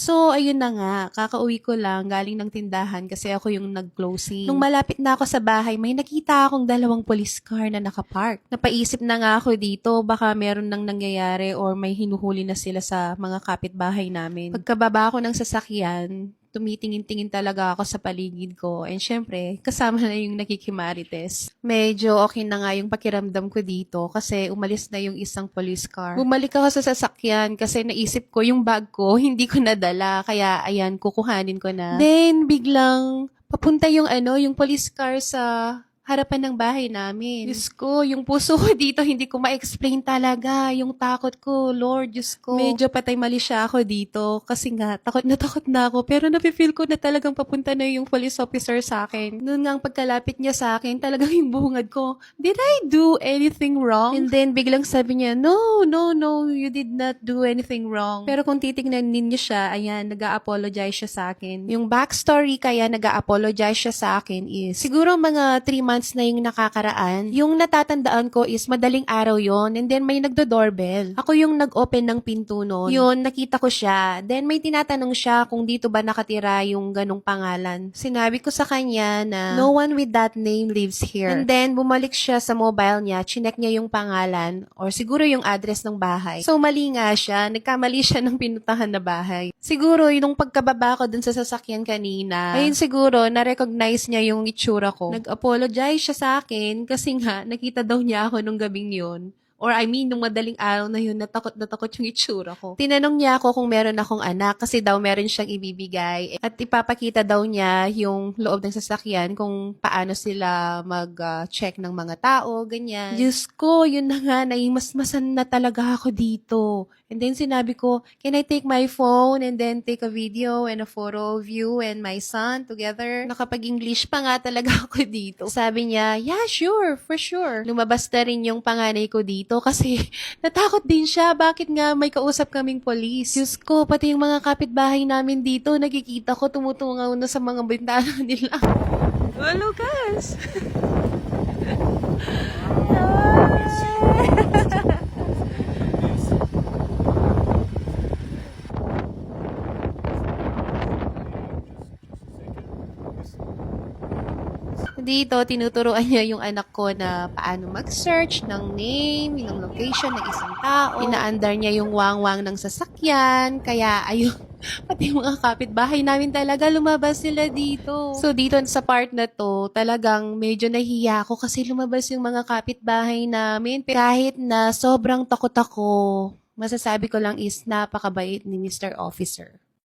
So, ayun na nga, kakauwi ko lang galing ng tindahan kasi ako yung nag-closing. Nung malapit na ako sa bahay, may nakita akong dalawang police car na nakapark. Napaisip na nga ako dito, baka meron nang nangyayari or may hinuhuli na sila sa mga kapitbahay namin. Pagkababa ko ng sasakyan, tumitingin-tingin talaga ako sa paligid ko. And syempre, kasama na yung nakikimarites. Medyo okay na nga yung pakiramdam ko dito kasi umalis na yung isang police car. Bumalik ako sa sasakyan kasi naisip ko yung bag ko, hindi ko nadala. Kaya ayan, kukuhanin ko na. Then, biglang papunta yung yung police car sa harapan ng bahay namin. Diyos ko, yung puso ko dito, hindi ko ma-explain talaga. Yung takot ko, Lord, Diyos ko. Medyo patay mali siya ako dito kasi nga, takot na ako. Pero napifeel ko na talagang papunta na yung police officer sa akin. Noon nga ang pagkalapit niya sa akin, talagang yung bungad ko, did I do anything wrong? And then biglang sabi niya, no, you did not do anything wrong. Pero kung titignan ninyo siya, ayan, nag-a-apologize siya sa akin. Yung backstory kaya nag-a-apologize siya sa akin is, siguro mga 3 months na yung nakakaraan. Yung natatandaan ko is madaling araw yon, and then may nagdo-doorbell. Ako yung nag-open ng pinto noon. Yun, nakita ko siya. Then may tinatanong siya kung dito ba nakatira yung ganong pangalan. Sinabi ko sa kanya na no one with that name lives here. And then bumalik siya sa mobile niya, chinek niya yung pangalan or siguro yung address ng bahay. So mali nga siya, nagkamali siya ng pinuntahan na bahay. Siguro yung pagkababa ko dun sa sasakyan kanina, ayun siguro na-recognize niya yung itsura ko. Nag-apologize siya sa akin kasi nga nakita daw niya ako nung gabing yun. Or I mean, nung madaling araw na yun, natakot yung itsura ko. Tinanong niya ako kung meron akong anak kasi daw meron siyang ibibigay. At ipapakita daw niya yung loob ng sasakyan kung paano sila mag-check ng mga tao, ganyan. Diyos ko, yun na nga, naimasmasan na talaga ako dito. And then sinabi ko, can I take my phone and then take a video and a photo of you and my son together? Nakapag-English pa nga talaga ako dito. Sabi niya, yeah, sure, for sure. Lumabas na rin yung panganay ko dito kasi natakot din siya. Bakit nga may kausap kaming polis? Diyos ko, pati yung mga kapitbahay namin dito, nakikita ko tumutungaw na sa mga bintana nila. Oh, Lucas! Dito, tinuturuan niya yung anak ko na paano mag-search ng name, yung location ng isang tao. Inaandar niya yung wangwang ng sasakyan. Kaya, ayun, pati yung mga kapitbahay namin talaga lumabas sila dito. So, dito sa part na to, talagang medyo nahiya ako kasi lumabas yung mga kapitbahay namin. Kahit na sobrang takot ako, masasabi ko lang is napakabait ni Mr. Officer.